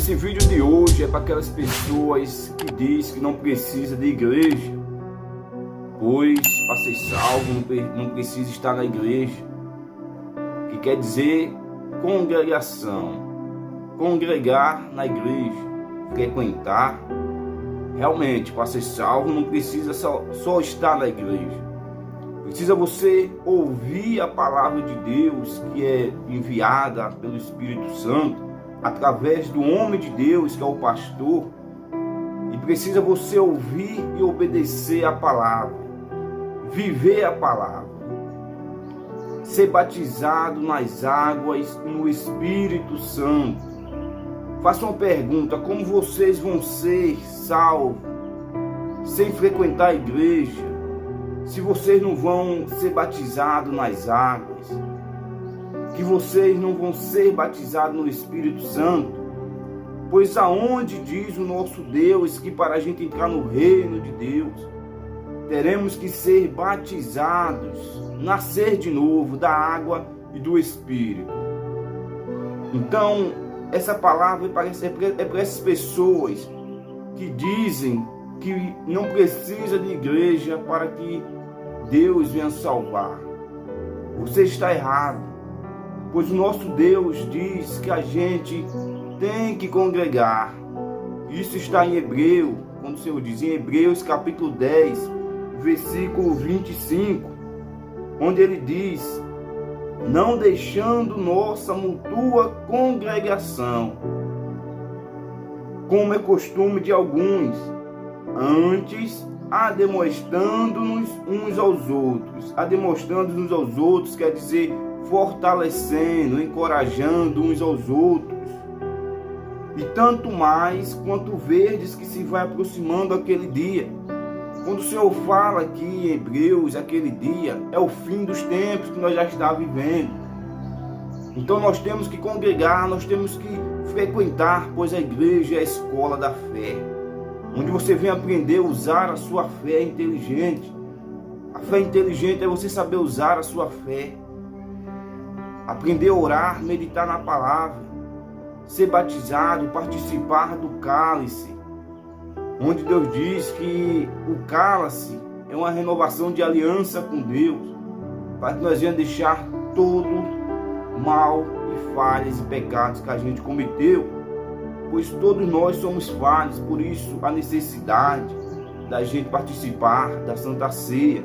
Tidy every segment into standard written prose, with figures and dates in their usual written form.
Esse vídeo de hoje é para aquelas pessoas que dizem que não precisa de igreja, pois para ser salvo não precisa estar na igreja, que quer dizer congregação, congregar na igreja, frequentar. Realmente, para ser salvo não precisa só estar na igreja, precisa você ouvir a palavra de Deus que é enviada pelo Espírito Santo através do homem de Deus que é o pastor, e precisa você ouvir e obedecer a palavra, viver a palavra, ser batizado nas águas no Espírito Santo. Faça uma pergunta: como vocês vão ser salvos sem frequentar a igreja, se vocês não vão ser batizados nas águas, que vocês não vão ser batizados no Espírito Santo? Pois aonde diz o nosso Deus que para a gente entrar no reino de Deus, teremos que ser batizados, nascer de novo da água e do Espírito? Então, essa palavra é para essas pessoas que dizem que não precisa de igreja para que Deus venha salvar. Você está errado, pois o nosso Deus diz que a gente tem que congregar. Isso está em Hebreus, quando o Senhor diz em Hebreus capítulo 10, versículo 25, onde ele diz: não deixando nossa mútua congregação, como é costume de alguns, antes ademostrando-nos uns aos outros. Ademostrando-nos uns aos outros quer dizer fortalecendo, encorajando uns aos outros. E tanto mais quanto verdes que se vai aproximando aquele dia. Quando o Senhor fala aqui em Hebreus, aquele dia é o fim dos tempos que nós já estamos vivendo. Então nós temos que congregar, nós temos que frequentar, pois a igreja é a escola da fé, onde você vem aprender a usar a sua fé inteligente. A fé inteligente é você saber usar a sua fé, aprender a orar, meditar na palavra, ser batizado, participar do cálice, onde Deus diz que o cálice é uma renovação de aliança com Deus, para que nós venhamos deixar todo mal e falhas e pecados que a gente cometeu, pois todos nós somos falhos. Por isso a necessidade da gente participar da Santa Ceia,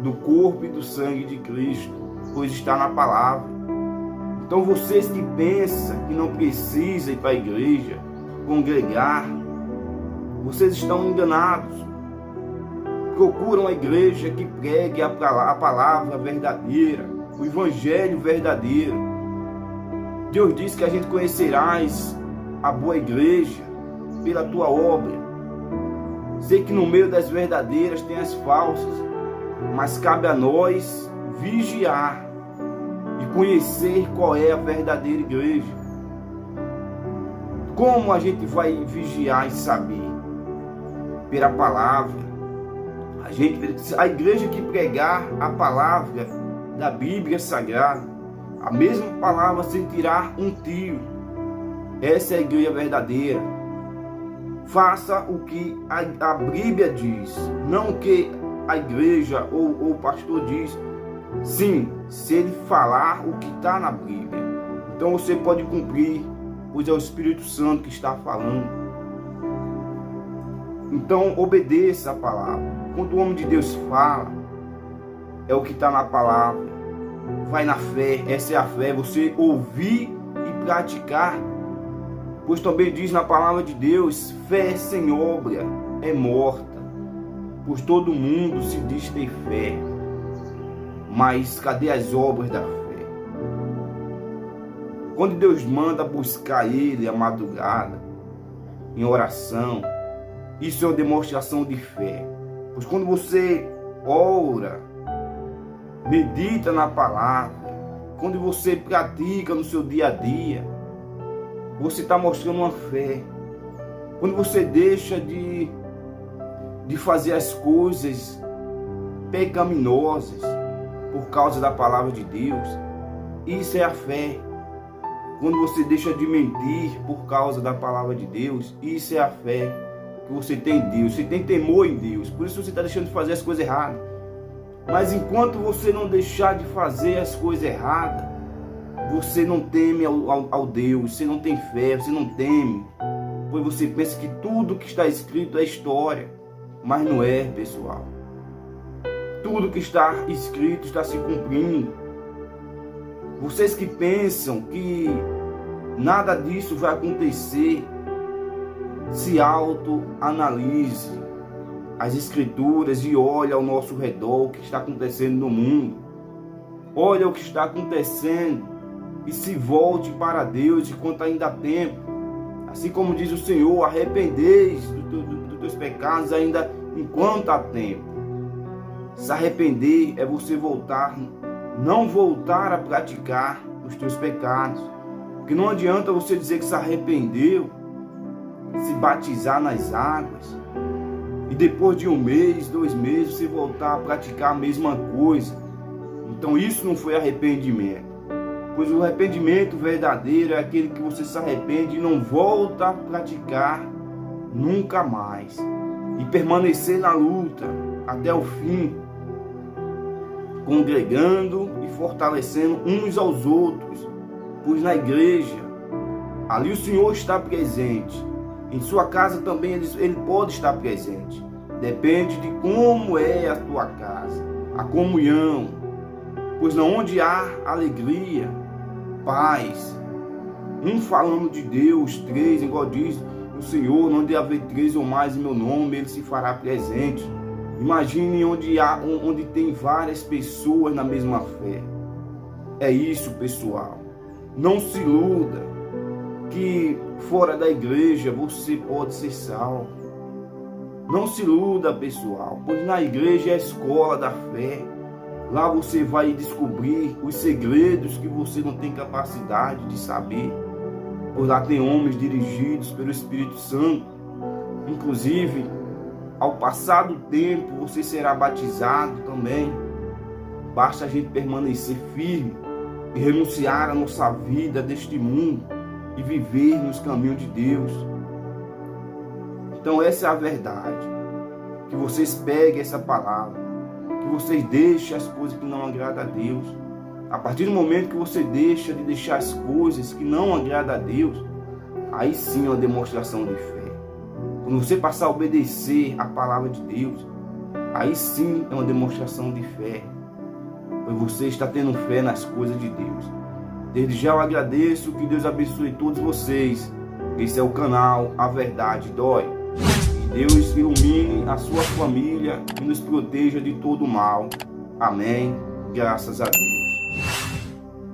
do corpo e do sangue de Cristo, pois está na palavra. Então vocês que pensam que não precisam ir para a igreja, congregar, vocês estão enganados. Procuram a igreja que pregue a palavra verdadeira, o evangelho verdadeiro. Deus diz que a gente conhecerás a boa igreja pela tua obra. Sei que no meio das verdadeiras tem as falsas, mas cabe a nós vigiar e conhecer qual é a verdadeira igreja. Como a gente vai vigiar e saber? Pela palavra. A igreja que pregar a palavra da Bíblia Sagrada, a mesma palavra sem tirar um tiro, essa é a igreja verdadeira. Faça o que a Bíblia diz, não o que a igreja ou o pastor diz. Sim, se ele falar o que está na Bíblia, então você pode cumprir, pois é o Espírito Santo que está falando. Então obedeça a palavra. Quando o homem de Deus fala, é o que está na palavra. Vai na fé, essa é a fé, você ouvir e praticar. Pois também diz na palavra de Deus: fé sem obra é morta. Pois todo mundo se diz ter fé, mas cadê as obras da fé? Quando Deus manda buscar Ele à madrugada, em oração, isso é uma demonstração de fé. Pois quando você ora, medita na palavra, quando você pratica no seu dia a dia, você está mostrando uma fé. Quando você deixa de fazer as coisas pecaminosas por causa da palavra de Deus, isso é a fé. quando você deixa de mentir por causa da palavra de Deus, isso é a fé que você tem em Deus. Você tem temor em Deus, por isso você está deixando de fazer as coisas erradas. Mas enquanto você não deixar de fazer as coisas erradas, você não teme ao Deus, você não tem fé, você não teme, pois você pensa que tudo que está escrito é história, mas não é, pessoal. Tudo que está escrito está se cumprindo. Vocês que pensam que nada disso vai acontecer, se autoanalise as escrituras e olhe ao nosso redor o que está acontecendo no mundo. Olha o que está acontecendo e se volte para Deus enquanto ainda há tempo. Assim como diz o Senhor, arrependeis dos teus pecados ainda enquanto há tempo. Se arrepender é você voltar, não voltar a praticar os teus pecados. Porque não adianta você dizer que se arrependeu, se batizar nas águas, e depois de 1 mês, 2 meses, você voltar a praticar a mesma coisa. Então isso não foi arrependimento. Pois o arrependimento verdadeiro é aquele que você se arrepende e não volta a praticar nunca mais. E permanecer na luta até o fim, congregando e fortalecendo uns aos outros. Pois na igreja, ali o Senhor está presente. Em sua casa também ele pode estar presente. Depende de como é a tua casa, a comunhão. Pois onde há alegria, paz, um falando de Deus, 3, igual diz o Senhor, onde haver 3 ou mais em meu nome, ele se fará presente. Imagine onde tem várias pessoas na mesma fé. É isso, pessoal. Não se iluda que fora da igreja você pode ser salvo. Não se iluda, pessoal, pois na igreja é a escola da fé. Lá você vai descobrir os segredos que você não tem capacidade de saber. Pois lá tem homens dirigidos pelo Espírito Santo. Inclusive, ao passar do tempo, você será batizado também. Basta a gente permanecer firme e renunciar à nossa vida deste mundo e viver nos caminhos de Deus. Então essa é a verdade. Que vocês peguem essa palavra, que vocês deixem as coisas que não agradam a Deus. A partir do momento que você deixa de deixar as coisas que não agradam a Deus, aí sim é uma demonstração de fé. Quando você passar a obedecer a palavra de Deus, aí sim é uma demonstração de fé. Pois você está tendo fé nas coisas de Deus. Desde já eu agradeço, que Deus abençoe todos vocês. Esse é o canal A Verdade Dói. Que Deus ilumine a sua família e nos proteja de todo mal. Amém. Graças a Deus.